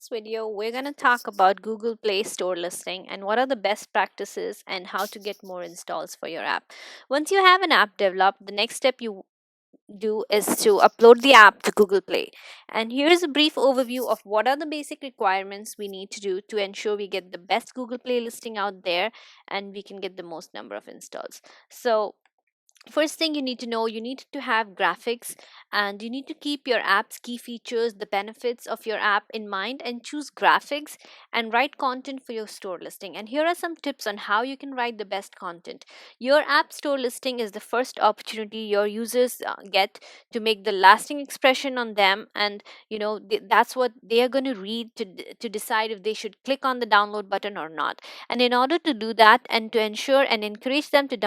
video, we're going to talk about Google Play Store listing and what are the best practices and how to get more installs for your app. Once you have an app developed, the next step you do is to upload the app to Google Play. And here's a brief overview of what are the basic requirements we need to do to ensure we get the best Google Play listing out there and we can get the most number of installs. So, first thing you need to know, you need to have graphics and you need to keep your app's key features, the benefits of your app in mind, and choose graphics and write content for your store listing. And here are some tips on how you can write the best content. Your app store listing is the first opportunity your users get to make the lasting expression on them, and that's what they are going to read to decide if they should click on the download button or not. And in order to do that and to ensure and encourage them to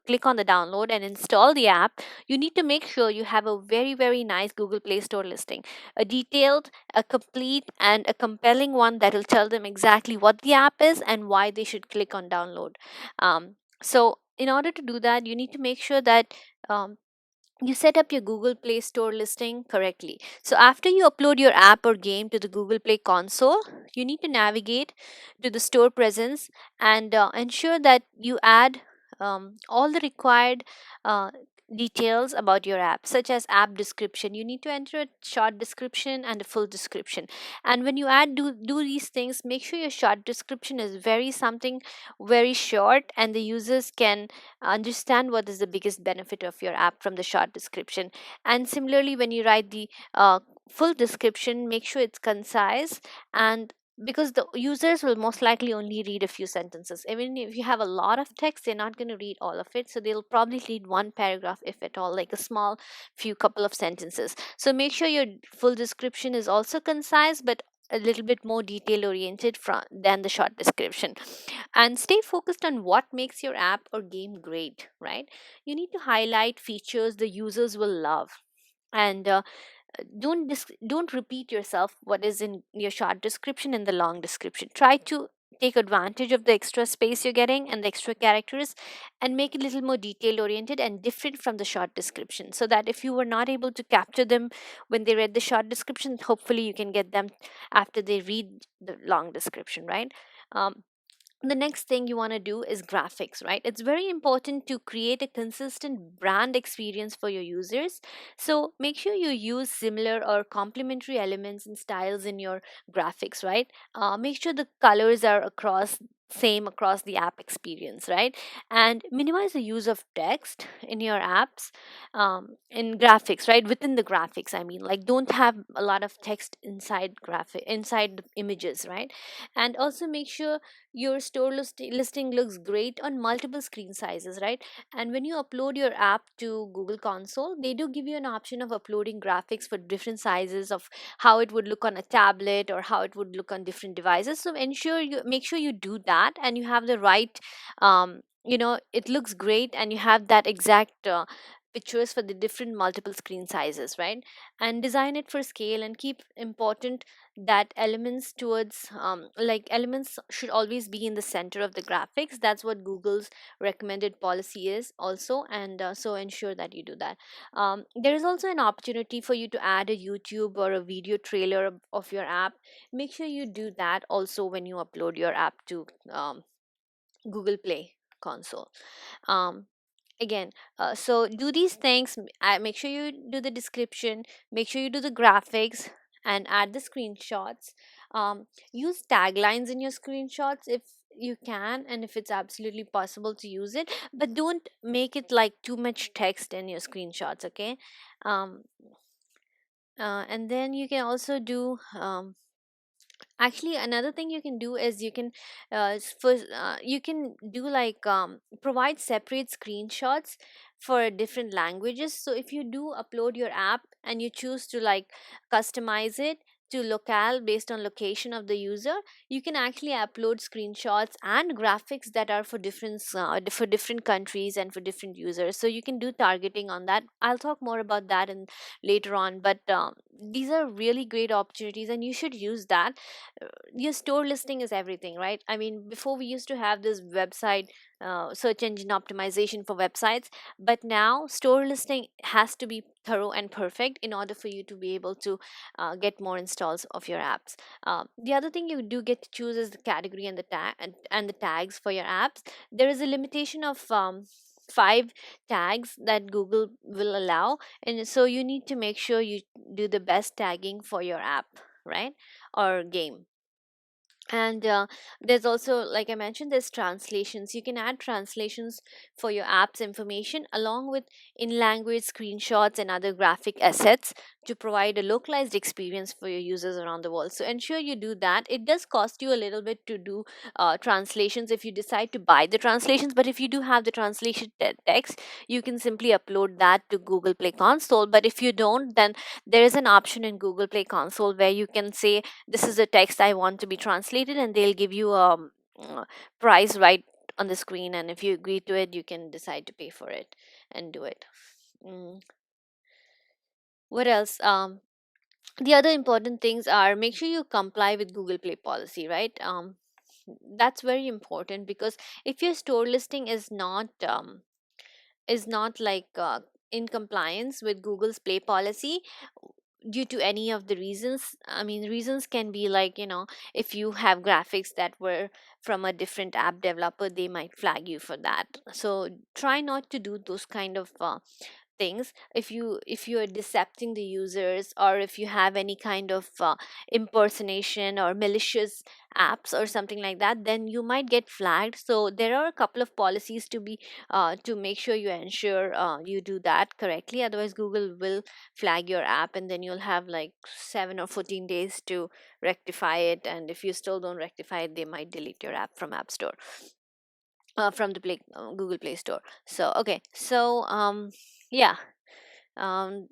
click on the download and install the app, you need to make sure you have a very, very nice Google Play Store listing. A detailed, a complete, and a compelling one that will tell them exactly what the app is and why they should click on download. So, in order to do that, you need to make sure that you set up your Google Play Store listing correctly. So, after you upload your app or game to the Google Play console, you need to navigate to the store presence and ensure that you add all the required uh, details about your app, such as app description. You need to enter a short description and a full description. And when you do these things, make sure your short description is very short and the users can understand what is the biggest benefit of your app from the short description. And similarly, when you write the full description, make sure it's concise, and because the users will most likely only read a few sentences. Even if you have a lot of text, they're not going to read all of it, so they'll probably read one paragraph, if at all, like a small few couple of sentences. So make sure your full description is also concise but a little bit more detail oriented than the short description. And stay focused on what makes your app or game great, right? You need to highlight features the users will love, and don't repeat yourself what is in your short description in the long description. Try to take advantage of the extra space you're getting and the extra characters and make it a little more detail oriented and different from the short description, so that if you were not able to capture them when they read the short description, hopefully you can get them after they read the long description, right? The next thing you want to do is graphics, right? It's very important to create a consistent brand experience for your users. So make sure you use similar or complementary elements and styles in your graphics, right? Make sure the colors are same across the app experience, right? And minimize the use of text in your apps, in graphics, right? Within the graphics, I mean, like, don't have a lot of text inside the images, right? And also make sure your listing looks great on multiple screen sizes, right? And when you upload your app to Google Console, they do give you an option of uploading graphics for different sizes of how it would look on a tablet or how it would look on different devices. So make sure you do that and you have the right it looks great and you have that exact pictures for the different multiple screen sizes, right? And design it for scale and keep important that elements should always be in the center of the graphics. That's what Google's recommended policy is also, and so ensure that you do that. There is also an opportunity for you to add a YouTube or a video trailer of your app. Make sure you do that also when you upload your app to Google Play console. um, Again, so do these things. Make sure you do the description, make sure you do the graphics, and add the screenshots. Use taglines in your screenshots if you can and if it's absolutely possible to use it, but don't make it like too much text in your screenshots, okay? um, and then you can also do actually, another thing you can do is you can do like provide separate screenshots for different languages. So if you do upload your app and you choose to like customize it to locale based on location of the user, you can actually upload screenshots and graphics that are for different countries and for different users. So you can do targeting on that. I'll talk more about that in later on, but these are really great opportunities and you should use that. Your store listing is everything, right? I mean, before we used to have this website search engine optimization for websites. But now store listing has to be thorough and perfect in order for you to be able to get more installs of your apps. The other thing you do get to choose is the category and the tag and the tags for your apps. There is a limitation of 5 tags that Google will allow, and so you need to make sure you do the best tagging for your app, right, or game. And there's also, like I mentioned, there's translations. You can add translations for your app's information along with in language screenshots and other graphic assets to provide a localized experience for your users around the world. So ensure you do that. It does cost you a little bit to do translations if you decide to buy the translations, but if you do have the translation text, you can simply upload that to Google Play Console. But if you don't, then there is an option in Google Play Console where you can say, this is the text I want to be translated, and they'll give you a price right on the screen, and if you agree to it, you can decide to pay for it and do it. mm. What else? The other important things are, make sure you comply with Google Play policy, right? That's very important, because if your store listing is not like in compliance with Google's Play policy due to any of the reasons. I mean, reasons can be like, if you have graphics that were from a different app developer, they might flag you for that. So try not to do those kind of things. If you are decepting the users, or if you have any kind of impersonation or malicious apps or something like that, then you might get flagged. So there are a couple of policies to make sure you ensure you do that correctly. Otherwise, Google will flag your app, and then you'll have like 7 or 14 days to rectify it. And if you still don't rectify it, they might delete your app from App Store, from the Google Play Store. So okay, so yeah. um,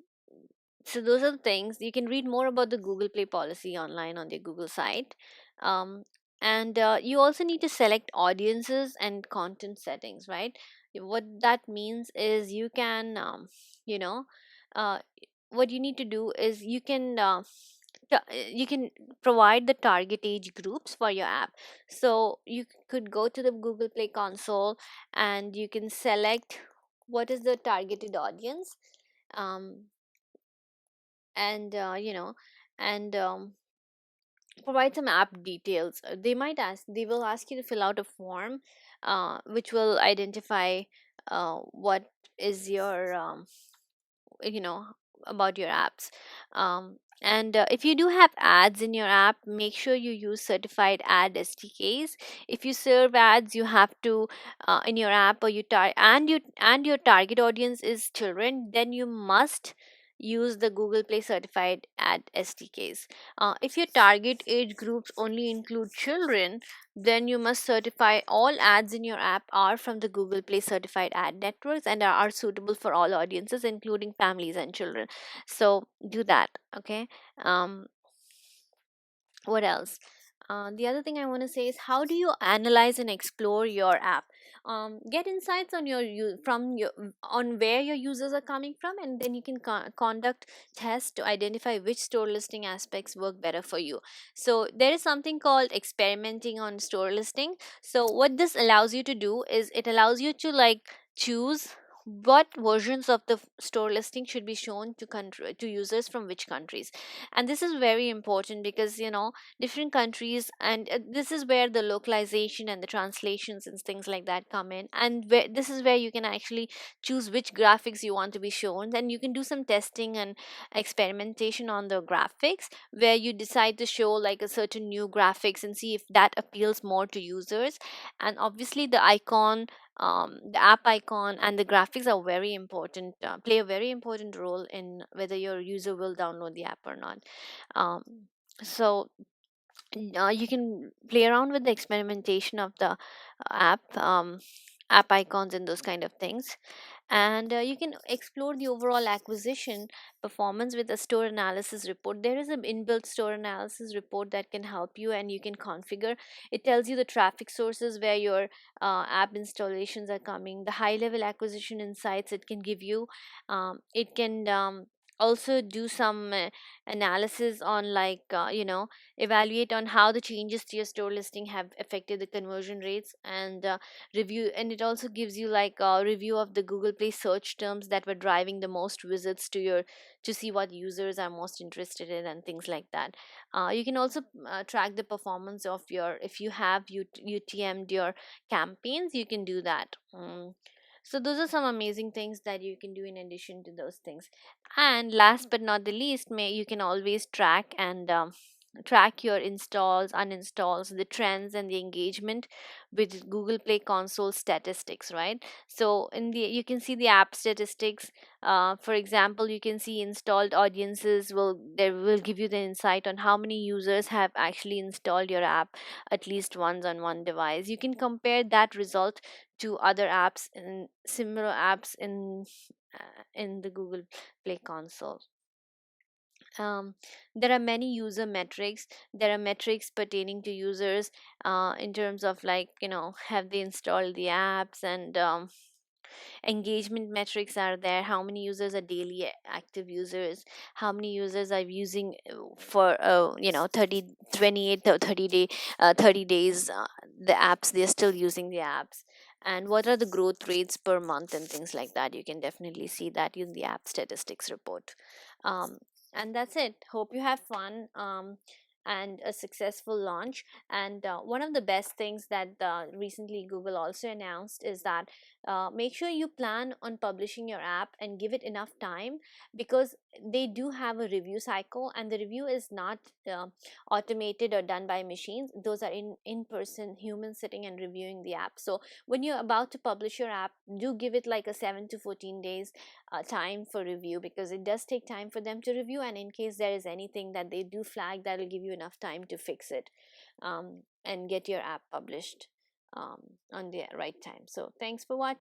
so those are the things. You can read more about the Google Play policy online on their Google site. um, and you also need to select audiences and content settings, right? What that means is you can you know uh, what you need to do is you can provide the target age groups for your app. So you could go to the Google Play console, and you can select what is the targeted audience, um, and and provide some app details. They will ask you to fill out a form, which will identify what is your you know about your apps. And if you do have ads in your app, make sure you use certified ad SDKs. If you serve ads, you have to in your app, or and your target audience is children, then you must use the Google Play certified ad SDKs. If your target age groups only include children, then you must certify all ads in your app are from the Google Play certified ad networks and are suitable for all audiences, including families and children. So do that, okay? Um, what else? The other thing I want to say is, how do you analyze and explore your app? Get insights on on where your users are coming from, and then you can conduct tests to identify which store listing aspects work better for you. So there is something called experimenting on store listing. So what this allows you to do is, it allows you to like choose what versions of the store listing should be shown to users from which countries. And this is very important, because different countries, and this is where the localization and the translations and things like that come in, and this is where you can actually choose which graphics you want to be shown. Then you can do some testing and experimentation on the graphics, where you decide to show like a certain new graphics and see if that appeals more to users. And obviously the app icon and the graphics are very important, play a very important role in whether your user will download the app or not. um, so you can play around with the experimentation of the app icons and those kind of things. And you can explore the overall acquisition performance with a store analysis report. There is an inbuilt store analysis report that can help you, and you can configure. It tells you the traffic sources where your app installations are coming, the high level acquisition insights it can give you. It can also do some analysis on, like, evaluate on how the changes to your store listing have affected the conversion rates, and review. And it also gives you like a review of the Google Play search terms that were driving the most visits to your, to see what users are most interested in and things like that. You can also track the performance of your, if you have UTM'd your campaigns, you can do that. So those are some amazing things that you can do in addition to those things. And last but not the least, may you can always track and track your installs, uninstalls, the trends, and the engagement with Google Play Console statistics, right? So in the, you can see the app statistics. For example, you can see installed audiences will, they will give you the insight on how many users have actually installed your app at least once on one device. You can compare that result to other apps, in similar apps in the Google Play Console. um, there are many user metrics. There are metrics pertaining to users, in terms of, like, have they installed the apps, and engagement metrics are there. How many users are daily active users, how many users are using for 30, 28 or 30 day 30 days, the apps, they're still using the apps, and what are the growth rates per month and things like that. You can definitely see that in the app statistics report. um, and that's it. Hope you have fun, and a successful launch. And one of the best things that recently Google also announced is that make sure you plan on publishing your app and give it enough time, because they do have a review cycle, and the review is not uh, automated or done by machines. Those are in person humans sitting and reviewing the app. So when you're about to publish your app, do give it like a 7 to 14 days time for review, because it does take time for them to review, and in case there is anything that they do flag, that will give you enough time to fix it, and get your app published on the right time. So thanks for watching.